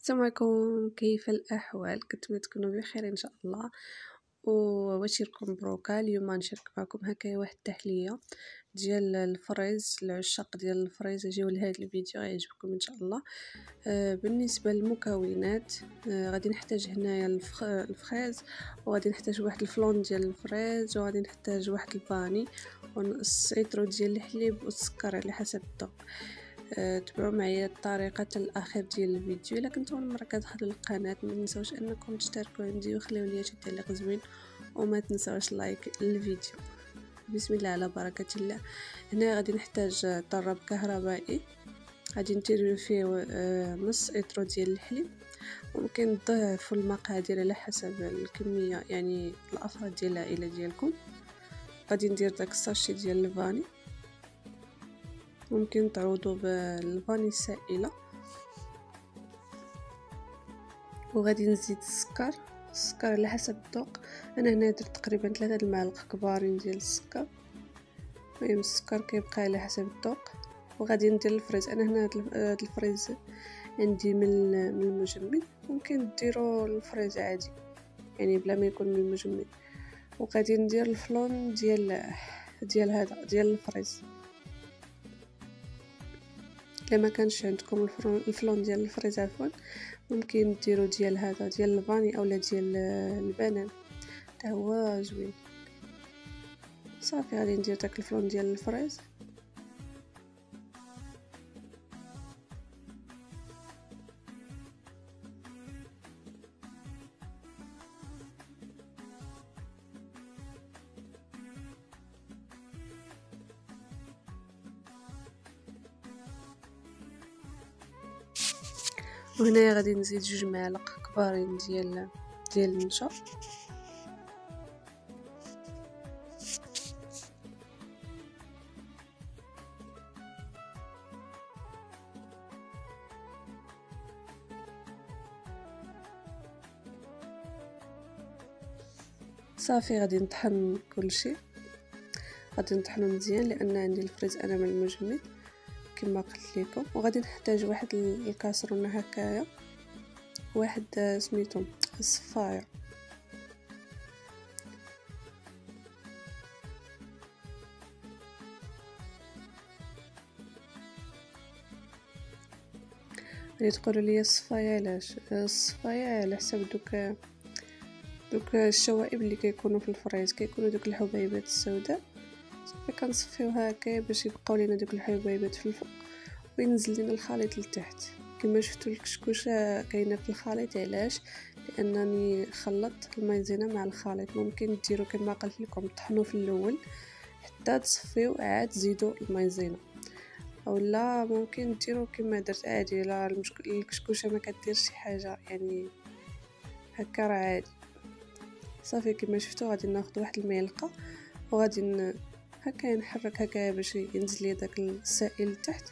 السلام عليكم، كيف الأحوال؟ كنتمنى تكونوا بخير إن شاء الله. وبشيركم مبروكة. اليوم غنشارك معكم هكايا واحد التحلية ديال الفريز. العشاق ديال الفريز يجيو لهذا الفيديو غيعجبكم ان شاء الله. بالنسبه للمكونات، غادي نحتاج هنايا الفريز، وغادي نحتاج واحد الفلون ديال الفريز، وغادي نحتاج واحد الفاني ونص لتر ديال الحليب والسكر على حسب الذوق. تبعوا معايا الطريقه حتى الاخير ديال الفيديو. الا كنتو اول مره كتدخلوا للقناه ما تنساوش انكم تشتركوا عندي وخليو لي شي تعليق زوين، وما تنساوش لايك للفيديو. بسم الله على بركه الله. هنا غادي نحتاج طراب كهربائي، غادي ندير فيه نص لتر ديال الحليب، ممكن تضيفوا المقادير على حسب الكميه، يعني الافراد ديال العائله ديالكم. غادي ندير داك الساشي ديال الفاني، ممكن تعوضوا بالفاني السائله، وغادي نزيد السكر على حسب الذوق. انا هنا درت تقريبا 3 المعالق كبارين ديال السكر. المهم السكر كيبقى على حسب الذوق. وغادي ندير الفريز. انا هنا هاد الفريز عندي من المجمد، ممكن ديروا الفريز عادي يعني بلا ما يكون من المجمد. وغادي ندير الفلون ديال الفريز. لما كانش عندكم الفلون ديال الفريز عفوا، ممكن ديروا ديال هذا ديال الفاني اولا ديال البنان، حتى هو زوين. صافي غادي ندير داك الفلون ديال الفريز. وهنايا غادي نزيد 2 معالق كبارين ديال النشا. صافي غادي نطحن كلشي، غادي نطحنو مزيان لان عندي الفريز انا من المجمد كما قلت لكم. وغادي نحتاج واحد الكاسرونه هكايا، واحد سميتو الصفايه، غادي تقولوا لي الصفايه علاش؟ الصفايه على حسب دوك الشوائب اللي كيكونوا في الفريز، كيكونوا دوك الحبيبات السوداء. صافي كنصفيوها هكايا باش يبقاو لينا دوك الحبيبات في الفوق، وينزل لينا الخليط لتحت. كما شفتوا الكشكوشه كاينه في الخليط. علاش؟ لانني خلطت المايزينا مع الخليط. ممكن ديروا كما قلت لكم طحنوا في الاول حتى تصفيو، عاد زيدوا المايزينا، اولا ممكن ديروا كما درت عادي. لا الكشكوشه ما كديرش شي حاجه يعني هكا، راه عادي. صافي كما شفتوا غادي ناخذ واحد المعلقه، وغادي هكا نحرك هكا باش ينزل لي داك السائل لتحت.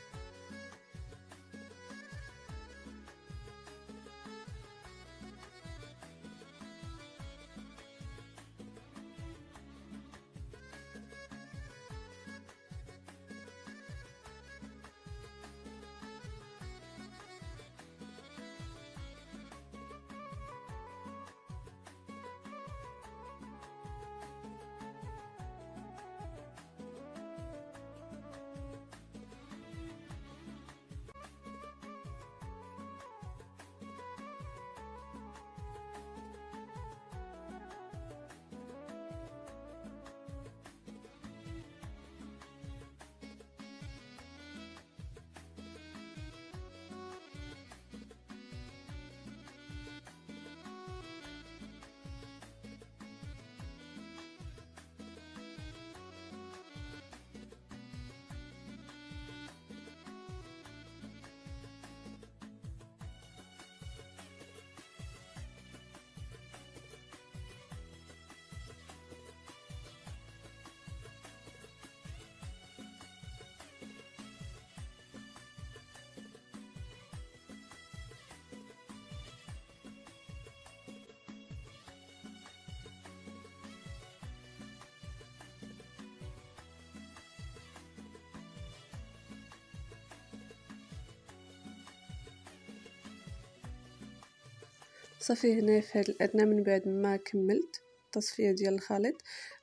صافي هنا في هاد الادنى من بعد ما كملت التصفيه ديال الخليط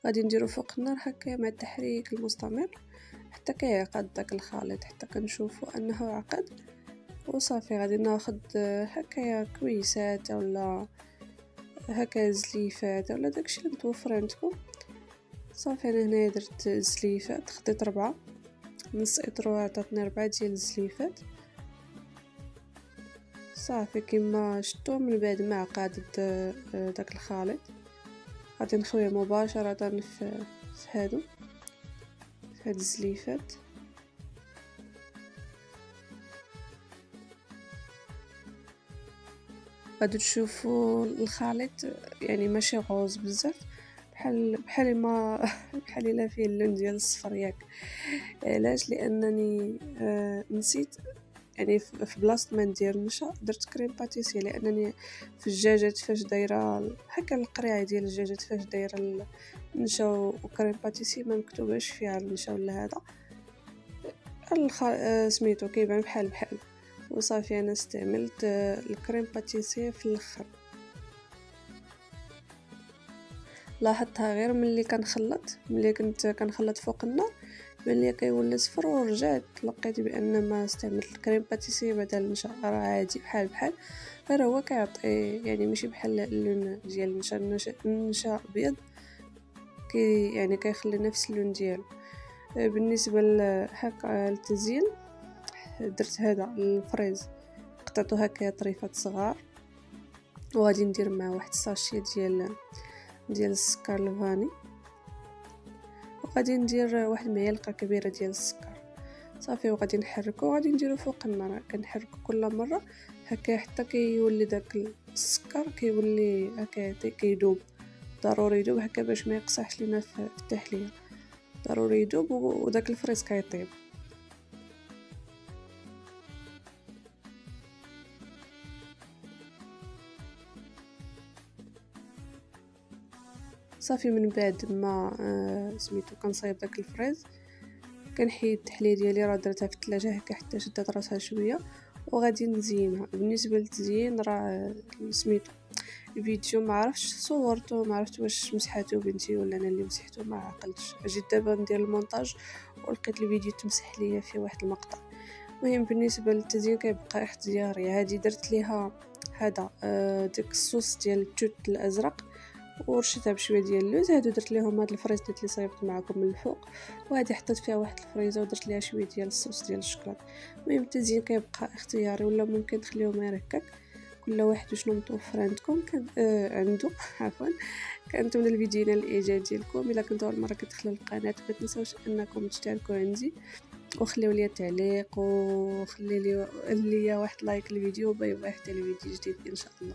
غادي نديرو فوق النار هكا مع التحريك المستمر حتى كيعقد داك الخليط، حتى كنشوفو انه عقد. وصافي غادي ناخد هكايا كويسات ولا هكا زليفات ولا داكشي اللي متوفر عندكم. صافي انا هنايا درت زليفات، خديت 4 نص اطرو عطاتني 4 ديال الزليفات. صافي كما شفتوا من بعد ما عقد داك الخليط غادي نخويه مباشره في هادو في هاد الزليفات. غادي تشوفوا الخليط يعني ماشي غوز بزاف بحال ما بحال الا فيه اللون ديال الصفر ياك. علاش؟ لانني نسيت يعني في بلاصه ما ندير النشا درت كريم باتيسي، لانني في الدجاجات فاش دايره هكا القريعه ديال الدجاجات فاش دايره النشا وكريم باتيسي ما مكتوباش فيها النشا ولا هذا سميتو كيبان بحال. وصافي انا استعملت الكريم باتيسي في الاخر. لاحظتها غير ملي كنخلط، ملي كنت كنخلط فوق النار ملي كيولي صفر، ورجعت لقيت بان ما استعملت الكريم باتيسي بدل النشا، راه عادي بحال غير هو كيعطي يعني ماشي بحال اللون ديال النشا ابيض يعني كيخلي نفس اللون ديالو. بالنسبه هكا التزيين درت هذا الفريز قطعته هكا طريفات صغار، وغادي ندير معاه واحد الساشي ديال السكر الفاني، وغادي ندير واحد المعلقه كبيره ديال السكر. صافي وغادي نحركو، غادي نديرو فوق النار كنحركو كل مره هكا حتى كيولي داك السكر كيولي هكا كيدوب. ضروري يدوب هكا باش ما يقصحش لينا في التحليه، ضروري يدوب وداك الفريز كيطيب. صافي من بعد ما سميتو كنصايب داك الفريز كنحيد التحليه ديالي، راه درتها في الثلاجه هكا حتى شدات راسها شويه، وغادي نزينها. بالنسبه للتزيين راه سميتو الفيديو ما عرفتش صورته، ما عرفت واش مسحاتو بنتي ولا انا اللي مسحته، ما عقلتش. جيت دابا ندير المونتاج ولقيت الفيديو تمسح ليا في واحد المقطع. المهم بالنسبه للتزيين كيبقى اختياري. هذه درت ليها هذا ديك الصوص ديال التوت الازرق ورشيتها بشويه ديال اللوز. هادو درت ليهم هاد الفريزات اللي صايبت معكم من الفوق، وهذه حطيت فيها واحد الفريزه ودرت ليها شويه ديال الصوص ديال الشكلاط. المهم التزيين كيبقى اختياري، ولا ممكن تخليهم غير هكاك، كل واحد وشنو متوفر عندكم كان عنده عفوا. كنتمنى الفيديو ينال الاعجاب ديالكم. الا كنتو اول مره كتدخلوا القناه ما تنساوش انكم تشتركوا عندي وخليوا لي تعليق وخلي لي واحد لايك للفيديو. باي باي حتى الفيديو جديد ان شاء الله.